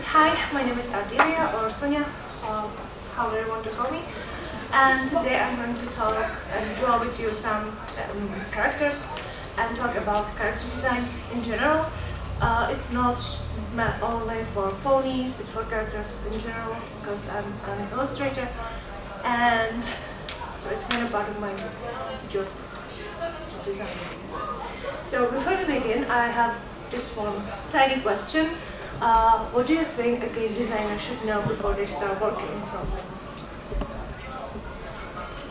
Hi, my name is Ardelia or Sonia, however you want to call me. And today I'm going to talk and draw with you some characters and talk about character design in general. It's not meant only for ponies, it's for characters in general because I'm an illustrator, and so it's kind of part of my job to design things. So before we begin, I have just one tiny question. What do you think a game designer should know before they start working on something?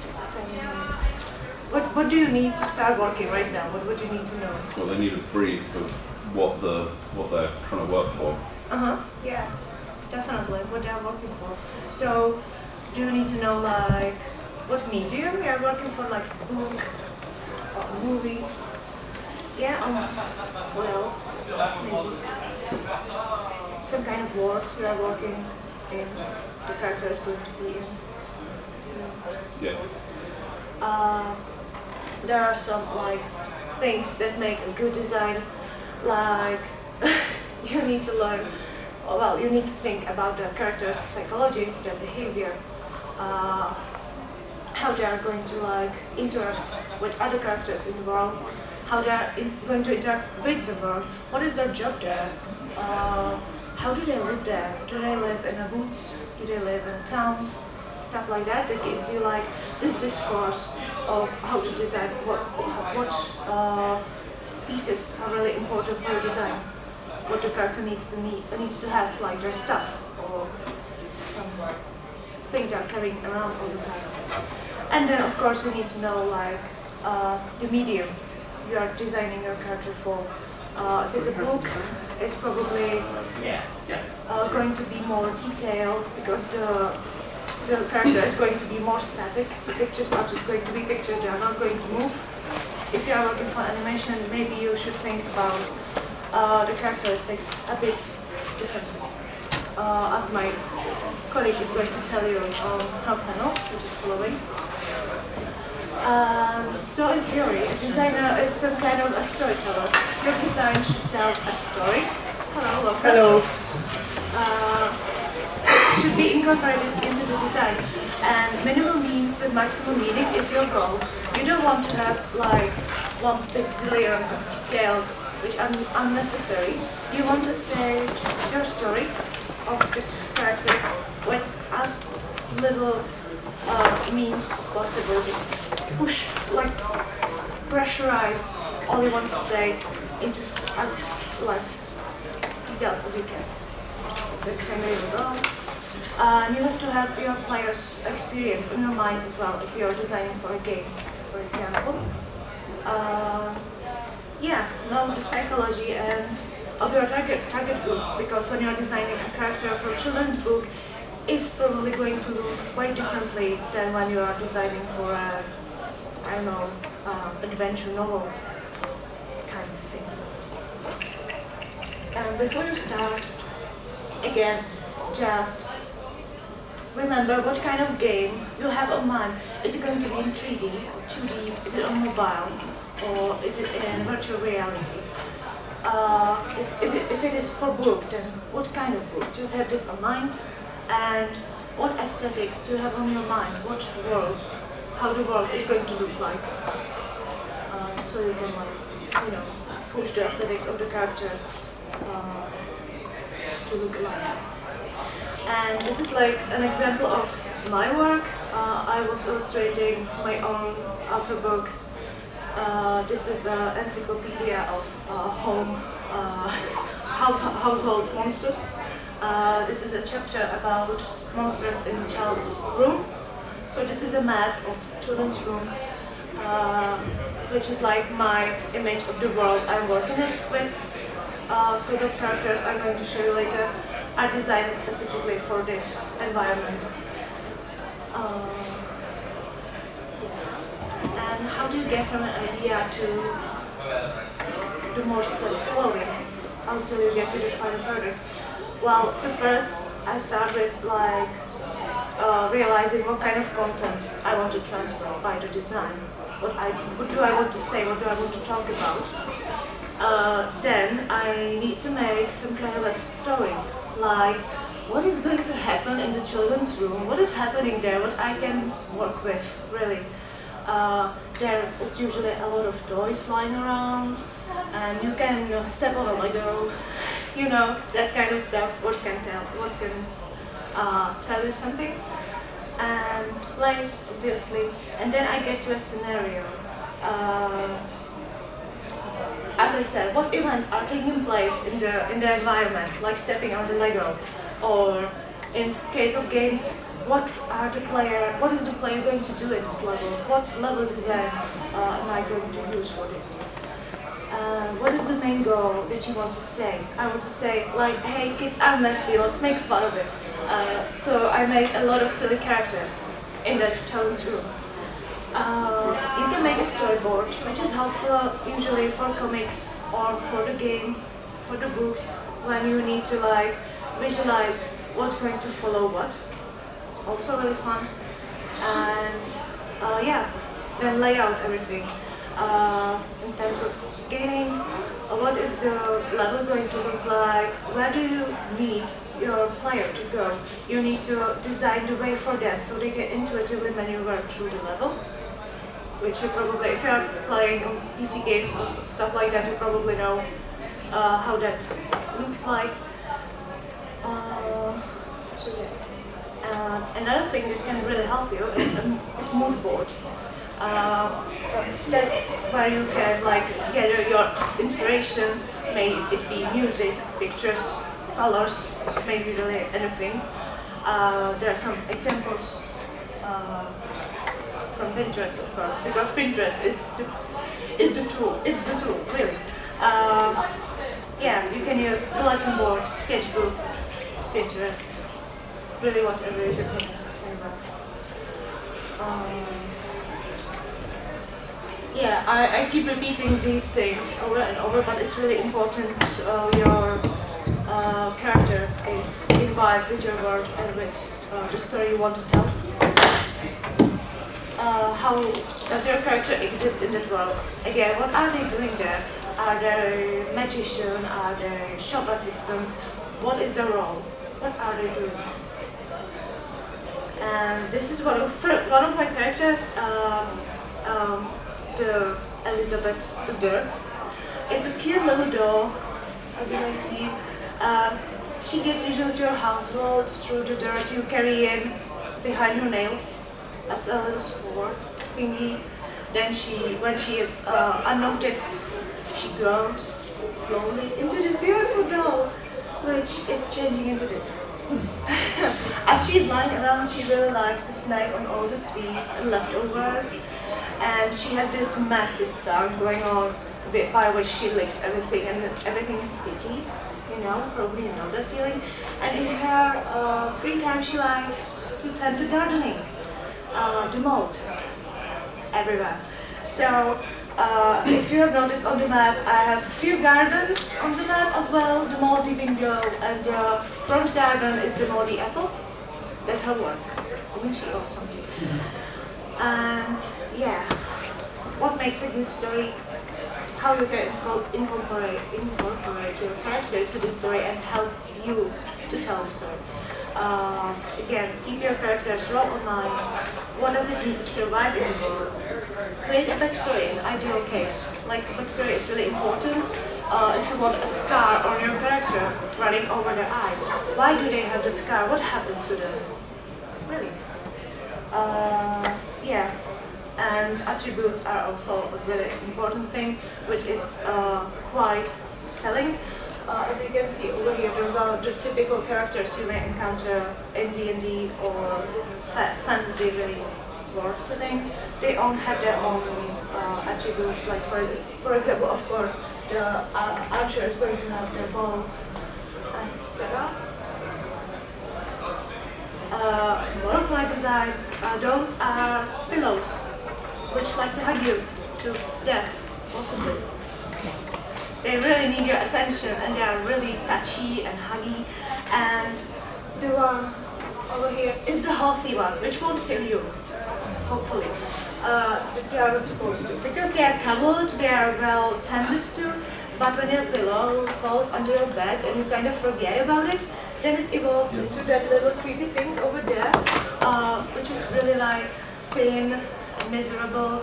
Just a tiny one. What do you need to start working right now? What would you need to know? Well, they need a brief of what they're trying to work for. Yeah, definitely what they are working for. So, do you need to know like what medium you are working for, like a book or a movie? Yeah. What else? Maybe some kind of world you are working in. The character is going to be in. Yeah. There are some like things that make a good design, like you need to learn, well, you need to think about the character's psychology, their behavior, how they are going to like interact with other characters in the world, how they are going to interact with the world, what is their job there, how do they live there, do they live in a woods, do they live in a town, stuff like that. That gives you like this discourse of how to design, what pieces are really important for your design, what the character needs to have, like their stuff or something they're carrying around all the time. And then of course you need to know like the medium you are designing your character for. If it's a book, it's probably going to be more detailed because the character is going to be more static. The pictures are just going to be pictures, they are not going to move. If you are working for animation, maybe you should think about the characteristics a bit differently. As my colleague is going to tell you on her panel, which is following. So in theory, a designer is some kind of a storyteller. Your design should tell a story. Hello, welcome. Hello. Should be incorporated into the design, and minimal means with maximum meaning is your goal. You don't want to have like one bazillion of details which are unnecessary. You want to say your story of the character with as little means as possible. Just push, like pressurize all you want to say into as less details as you can. That's kind of your goal. You have to have your player's experience in your mind as well if you're designing for a game, for example. Know the psychology and of your target group, because when you're designing a character for a children's book, it's probably going to look quite differently than when you are designing for a, I don't know, adventure novel kind of thing. And before you start, again, just remember what kind of game you have on mind. Is it going to be in 3D or 2D? Is it on mobile? Or is it in virtual reality? If it is for book, then what kind of book? Just have this on mind. And what aesthetics do you have on your mind? What world? How the world is going to look like? So you can push the aesthetics of the character to look alike. And this is like an example of my work. I was illustrating my own alpha books. This is the encyclopedia of household monsters. This is a chapter about monsters in child's room. So this is a map of children's room, which is like my image of the world I'm working with. So the characters I'm going to show you later are designed specifically for this environment. And how do you get from an idea to the more steps following until you get to the final product? Well, first I start with like realizing what kind of content I want to transfer by the design. What do I want to say? What do I want to talk about? Then I need to make some kind of a story, like what is going to happen in the children's room, what is happening there, what I can work with, really. There is usually a lot of toys lying around, and you can step on a Lego, that kind of stuff, what can tell you something. And place, obviously, and then I get to a scenario. As I said, what events are taking place in the environment, like stepping on the Lego, or in case of games, what is the player going to do at this level? What level design am I going to use for this? What is the main goal that you want to say? I want to say, like, hey, kids are messy, let's make fun of it. So I made a lot of silly characters in that children's room. You can make a storyboard, which is helpful usually for comics or for the games, for the books, when you need to visualize what's going to follow what. It's also really fun. And then lay out everything. In terms of gaming, what is the level going to look like? Where do you need your player to go? You need to design the way for them so they can intuitively maneuver through the level. Which you probably, if you're playing on PC games or stuff like that, you probably know how that looks like. Another thing that can really help you is mood board. That's where you can gather your inspiration, may it be music, pictures, colors, maybe really anything. There are some examples from Pinterest, of course, because Pinterest is the tool. It's the tool, really. You can use bulletin board, sketchbook, Pinterest, really whatever you can paint. I keep repeating these things over and over, but it's really important your character is involved with your world and with the story you want to tell. How does your character exist in that world? Again, what are they doing there? Are they a magician? Are they shop assistant? What is their role? What are they doing? And this is one of my characters, the Elizabeth the Dwarf. It's a cute little doll, as you may see. She gets usually to your household through the dirt you carry in behind your nails as a little spore thingy. Then when she is unnoticed, she grows slowly into this beautiful doll, which is changing into this. As she's lying around, she really likes to snack on all the sweets and leftovers, and she has this massive tongue going on by which she licks everything, and everything is sticky. Probably you know that feeling. And in her free time, she likes to tend to gardening, the mold everywhere. So if you have noticed on the map, I have a few gardens on the map as well. The moldy bingo and the front garden is the moldy apple. That's her work. Isn't she awesome? And what makes a good story? How you can incorporate your character to the story and help you to tell the story. Again, keep your character's role in mind. What does it need to survive in the world? Create a backstory in the ideal case. Backstory is really important. If you want a scar on your character running over their eye, why do they have the scar? What happened to them? Really? And attributes are also a really important thing, which is quite telling. As you can see over here, those are the typical characters you may encounter in D&D or fantasy really world setting. They all have their own attributes, like for example, of course, the archer is going to have their bow and his spear. More of my designs, those are pillows, which like to hug you to death, possibly. They really need your attention, and they are really touchy and huggy. And the one over here is the healthy one, which won't kill you, hopefully. They are not supposed to, because they are cuddled, they are well tended to, but when your pillow falls under your bed and you kind of forget about it, then it evolves into that little creepy thing over there, which is really like thin and miserable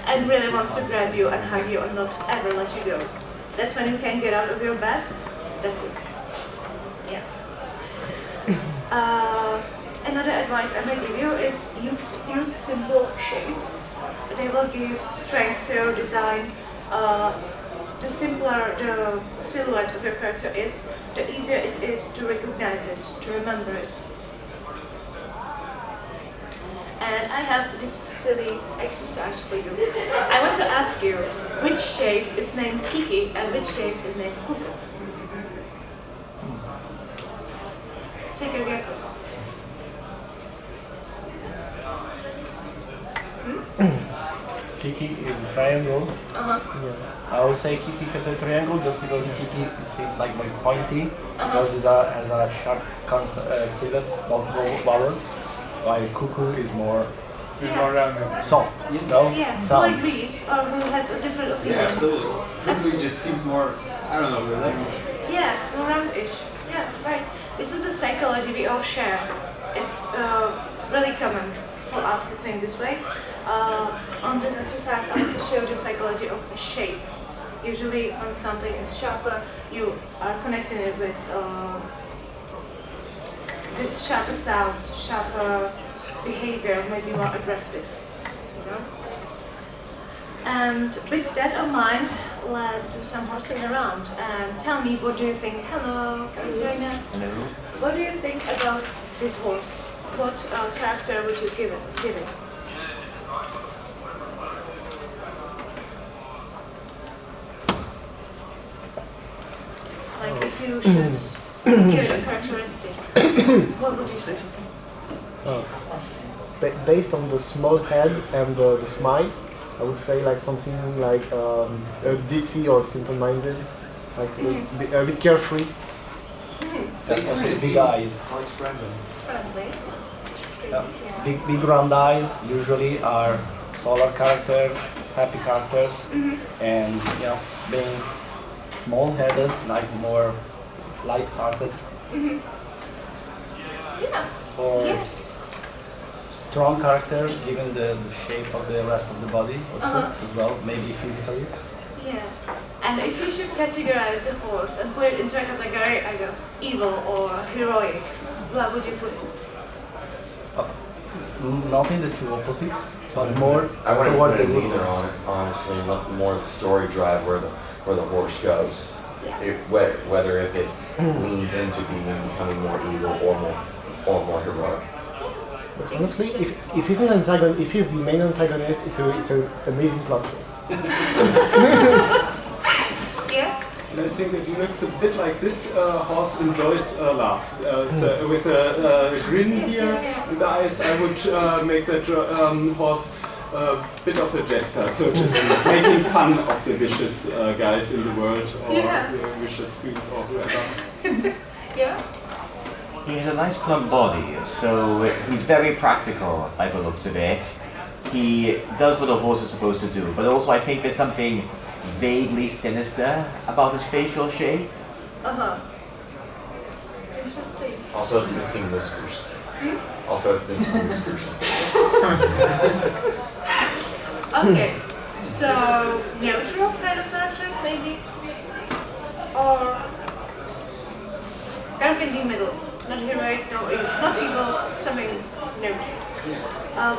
and really wants to grab you and hug you and not ever let you go. That's when you can get out of your bed. That's it. Yeah. Another advice I may give you is use simple shapes. They will give strength to your design. The simpler the silhouette of your character is, the easier it is to recognize it, to remember it. And I have this silly exercise for you. I want to ask you, which shape is named Kiki and which shape is named Cuckoo? Take your guesses. Kiki is a triangle. Uh-huh. Yeah. I would say Kiki is a triangle just because Kiki seems like very pointy, because it has a sharp silhouette, multiple vowels, while Cuckoo is more soft, you know? Yeah, who sound. agrees or who has a different opinion? Yeah, absolutely. Cuckoo just seems more, I don't know, relaxed. Yeah, more round-ish. Yeah, right. This is the psychology we all share. It's really common for us to think this way. On this exercise, I want to show the psychology of a shape. Usually, when something is sharper, you are connecting it with the sharper sounds, sharper behavior, maybe more aggressive. You know? And with that in mind, let's do some horsing around. And tell me, what do you think? Hello, Katerina. Hello. What do you think about this horse? What character would you give it? Like if you should give it a characteristic, what would you say? Based on the small head and the smile, I would say like something like ditzy or simple-minded, like a bit carefree. Big eyes. Quite friendly. Friendly. Yeah. Yeah. Big round eyes usually are solar characters, happy characters, and being small-headed, like more light-hearted, Yeah. or Yeah. strong character, given the shape of the rest of the body also as well, maybe physically. Yeah. And if you should categorize the horse and put it into a category either evil or heroic, where would you put it? Not in the two opposites, but more I wouldn't toward put the it good either one. on it, honestly, more the story drive where the horse goes. Yeah. Whether if it leans into becoming more evil or more heroic. But honestly, if he's an antagonist, if he's the main antagonist, it's an amazing plot twist. Yeah? And I think it looks a bit like this horse enjoys love. So with a grin here in the eyes, I would make that horse a bit of a jester, so just making fun of the vicious guys in the world, or the vicious queens, or whoever. Yeah? He has a nice plump body, so he's very practical by the looks of it. He does what a horse is supposed to do, but also I think there's something vaguely sinister about his facial shape. Uh-huh. Interesting. Also, it's missing whiskers. Also, it's missing whiskers. Okay. So, neutral kind of character, maybe? Or kind of in the middle. Not heroic, not evil, something neutral.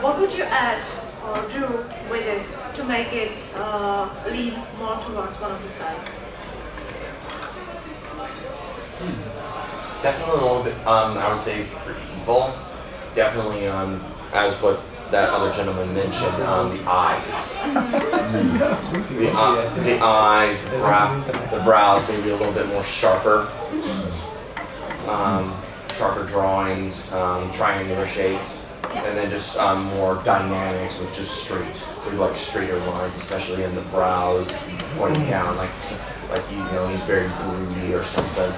What would you add or do with it to make it lean more towards one of the sides? Definitely a little bit. I would say for evil, definitely as what that other gentleman mentioned, the eyes. The eyes, the brows, maybe a little bit more sharper. Sharper drawings, triangular shapes, and then just more dynamics with just straighter lines, especially in the brows, pointing down, like he's very broody or something.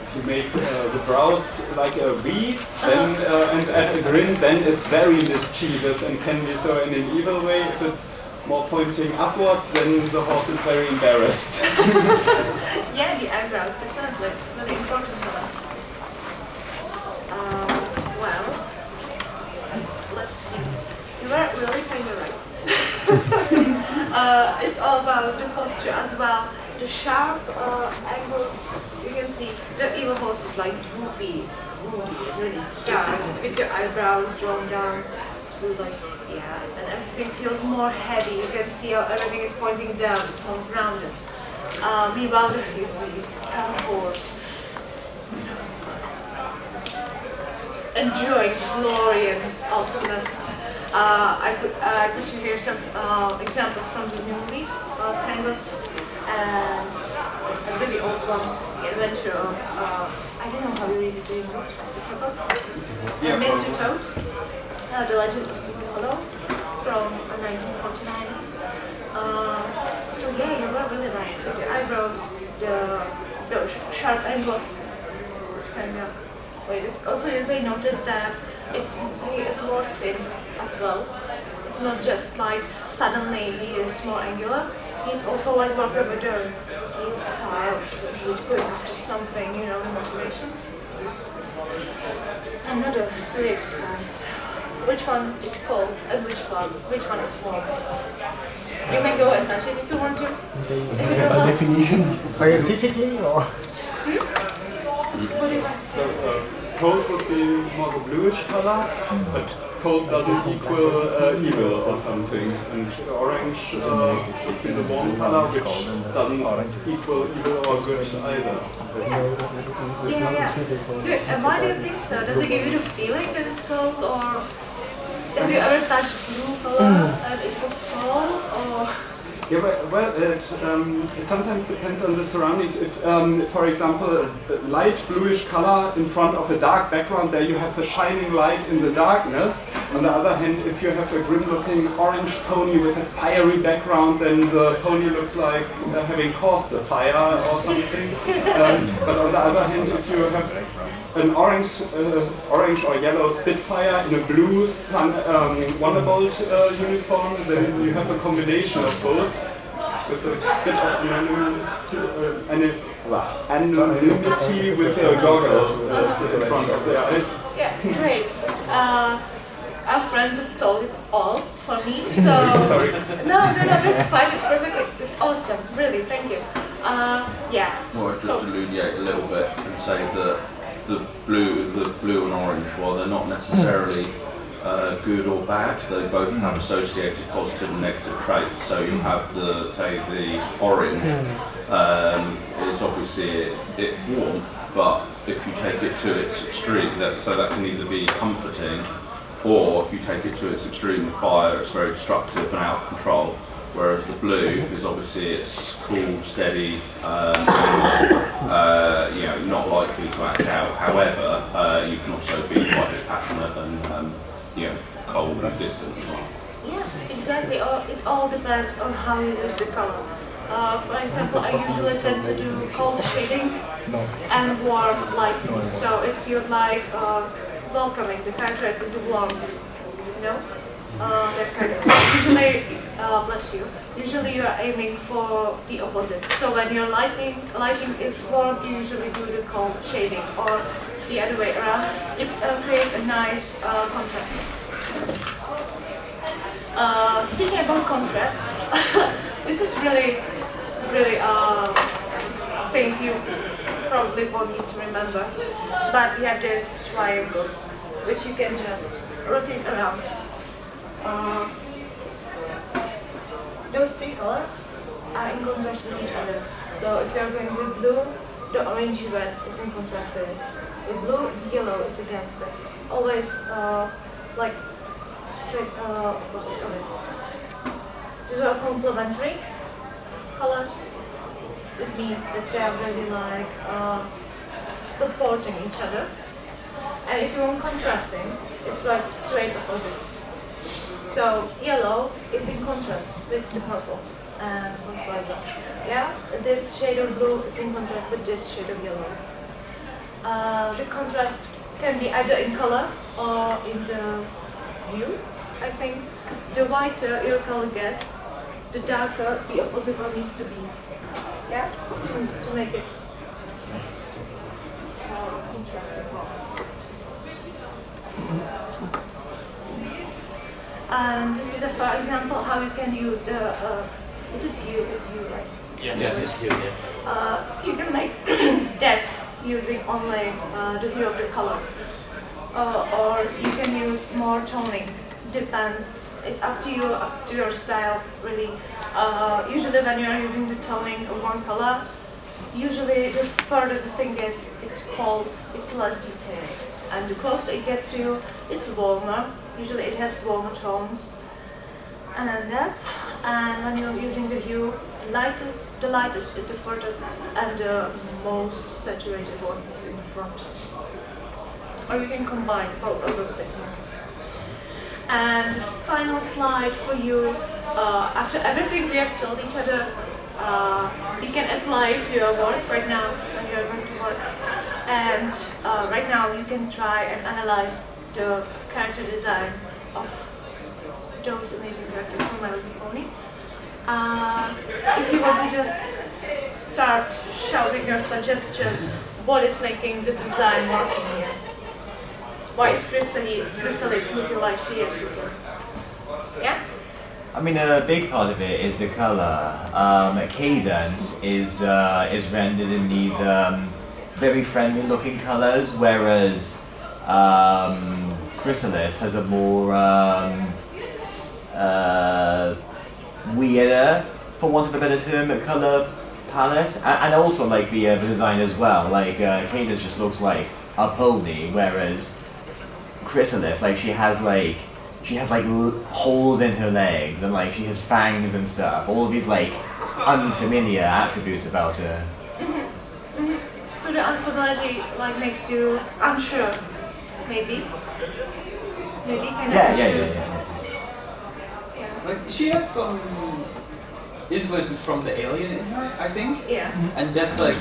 If you make the brows like a V, then and add a grin, then it's very mischievous and can be so in an evil way. If it's more pointing upward, then the horse is very embarrassed. Yeah, the eyebrows, definitely. Very important for them. Well, let's see. You were really kind of right. It's all about the posture as well. The sharp angles, you can see the evil horse is like droopy, really dark, with the eyebrows drawn down. It's like, yeah, and everything feels more heavy. You can see how everything is pointing down, it's more grounded. Meanwhile, the horse is just enjoying glory and awesomeness. I put you here some examples from the movies, Tangled, and a really old one, The Adventure of, I don't know how you read it in English, Mr. Toad, The Legend of Sleepy Hollow, from 1949. So yeah, you were really right. The eyebrows, the sharp angles, it's kind of. Wait, also you may notice that he is more thin as well. It's not just like suddenly he is more angular. He's also like Walker Badern. He's starved. He's going after something, you know, motivation. Another silly exercise. Which one is cold and which one is warm? You may go and touch it if you want to. By definition, scientifically, or? What do you want to say? Cold would be more the bluish color, but cold doesn't equal evil or something. And orange would be the warm color, which doesn't equal evil or good either. Yeah. Good. And why do you think so? Does it give you the feeling that it's cold, or have you ever touched blue color and it was cold, or? Yeah, well, it sometimes depends on the surroundings. If, for example, a light bluish color in front of a dark background, there you have the shining light in the darkness. On the other hand, if you have a grim-looking orange pony with a fiery background, then the pony looks like having caused a fire or something. But on the other hand, if you have an orange or yellow Spitfire in a blue Wonderbolt uniform, then you have a combination of both with a bit of anonymity with a goggle in front of their eyes. Yeah, great. Our friend just told it all for me, so... Sorry. No, that's fine, it's perfectly, it's awesome, really, thank you. Yeah. Well, I'd just illuminate a little bit and say that the blue and orange, while they're not necessarily good or bad, they both have associated positive and negative traits. So you have the orange is obviously it's warmth, but if you take it to its extreme, that can either be comforting, or if you take it to its extreme of fire, it's very destructive and out of control. Whereas the blue is obviously it's cool, steady, and not likely to act out. However, you can also be quite passionate and cold and distant as well. Yeah, exactly. It all depends on how you use the color. For example, I usually tend to do cold shading and warm lighting, so it feels like welcoming, the characteristic, the warmth, you know? That kind of usually, bless you. Usually you are aiming for the opposite. So when your lighting is warm, you usually do the cold shading, or the other way around. It creates a nice contrast. Speaking about contrast, this is really thing you probably won't need to remember. But we have this triangle, which you can just rotate around. Those three colors are in contrast with each other. So if you are going with blue, the orangey red is in contrast with it. With blue, the yellow is against it. Always like straight opposite of it. These are complementary colors. It means that they are really like supporting each other. And if you want contrasting, it's like straight opposite. So yellow is in contrast with the purple and vice versa. Yeah, this shade of blue is in contrast with this shade of yellow. The contrast can be either in color or in the hue. I think the whiter your color gets, the darker the opposite one needs to be. Yeah, to make it more contrasting. And this is a for example how you can use the is it hue? It's hue, right? Yes, it's cute. You can make depth using only the hue of the color, or you can use more toning. Depends. It's up to you, up to your style, really. Usually, when you are using the toning of one color, usually the further the thing is, it's cold, it's less detailed, and the closer it gets to you, it's warmer. Usually, it has warmer tones, and that. And when you're using the hue, the lightest is the furthest, and the most saturated one is in the front. Or you can combine both of those techniques. And the final slide for you, after everything we have told each other, you can apply it to your work right now when you're going to work. And right now you can try and analyze the character design of those amazing characters from My Little Pony. If you want to just start shouting your suggestions, what is making the design working here? Why is Chrysalis looking like she is looking? Yeah? I mean, a big part of it is the color. Cadence is rendered in these very friendly-looking colors, whereas Chrysalis has a more weirder, for want of a better term, color palette, and also like the design as well. Like Cadence just looks like a pony, whereas Chrysalis, like she has holes in her legs, and like she has fangs and stuff. All of these like unfamiliar attributes about her. So the unfamiliarity like makes you unsure, maybe. Maybe kind of Yeah. Like she has some influences from the alien in her, I think. Yeah. And that's like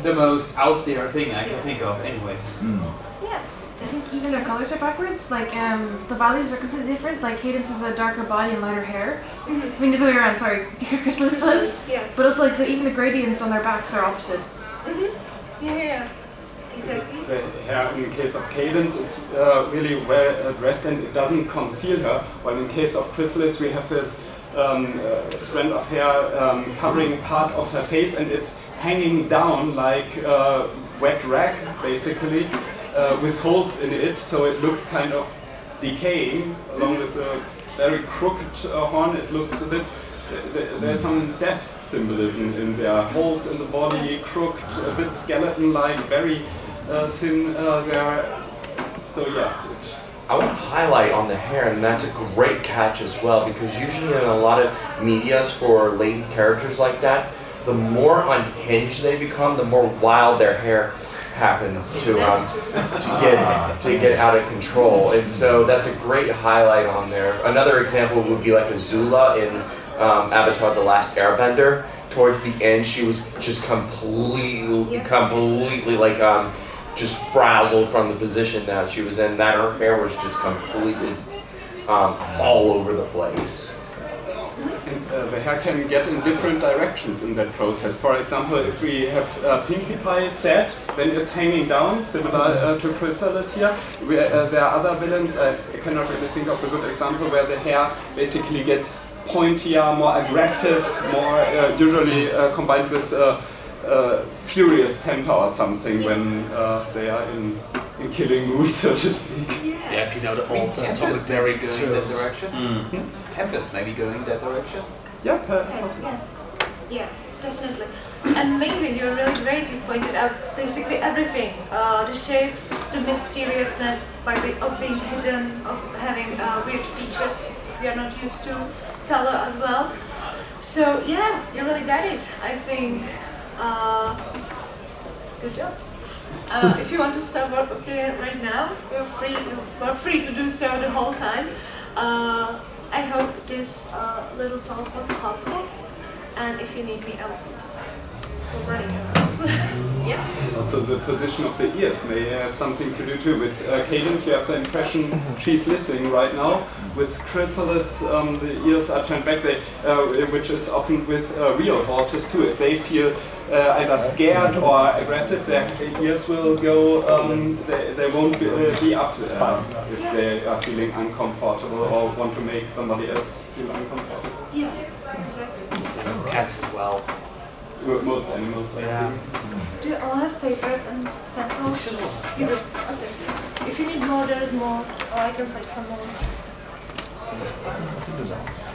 the most out there thing I can think of anyway. Yeah. I think even their colors are backwards. Like the values are completely different. Like Cadence has a darker body and lighter hair. I mean the other way around. Sorry, Chrysalis does. Yeah. But also like even the gradients on their backs are opposite. Yeah. Exactly. The hair in the case of Cadence, it's really well dressed and it doesn't conceal her. While in case of Chrysalis, we have this strand of hair covering part of her face, and it's hanging down like wet rag, basically, with holes in it, so it looks kind of decaying. Along with a very crooked horn, it looks a bit. There's some death symbolism in there. Holes in the body, crooked, a bit skeleton-like, very thin there. So yeah. I want to highlight on the hair, and that's a great catch as well, because usually in a lot of medias for lady characters like that, the more unhinged they become, the more wild their hair happens to get out of control. And so that's a great highlight on there. Another example would be like Azula in Avatar: The Last Airbender. Towards the end, she was just completely like just frazzled from the position that she was in. That her hair was just completely all over the place. And the hair can get in different directions in that process. For example, if we have Pinkie Pie set, then it's hanging down, similar to Chrysalis here. There are other villains, I cannot really think of a good example, where the hair basically gets pointier, more aggressive, more usually combined with furious temper or something when they are in killing mood, so to speak. Yeah, if you know the old Tempest Atomic maybe Derrick going that terms. direction. Tempest maybe going that direction. Yeah, Yeah, definitely. Amazing, you're really great. You pointed out basically everything. The shapes, the mysteriousness by bit of being hidden, of having weird features we are not used to, color as well. So yeah, you really got it. I think good job. If you want to start working right now, you're free to do so the whole time. I hope this little talk was helpful, and if you need me, I will just go running around. Yeah. Also, the position of the ears may have something to do too. With Cadence, you have the impression she's listening right now. With Chrysalis, the ears are turned back, which is often with real horses too. If they feel either scared or aggressive, their ears will go, they won't be up if they are feeling uncomfortable or want to make somebody else feel uncomfortable. Yeah, exactly. Cats as well. With most animals, I think. Do you all have papers and pencils? You do? Okay. If you need more, there is more, or I can take some more.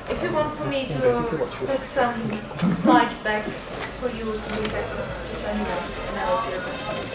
If you want for me to put some slide back for you to look at, just let me know and I will do it.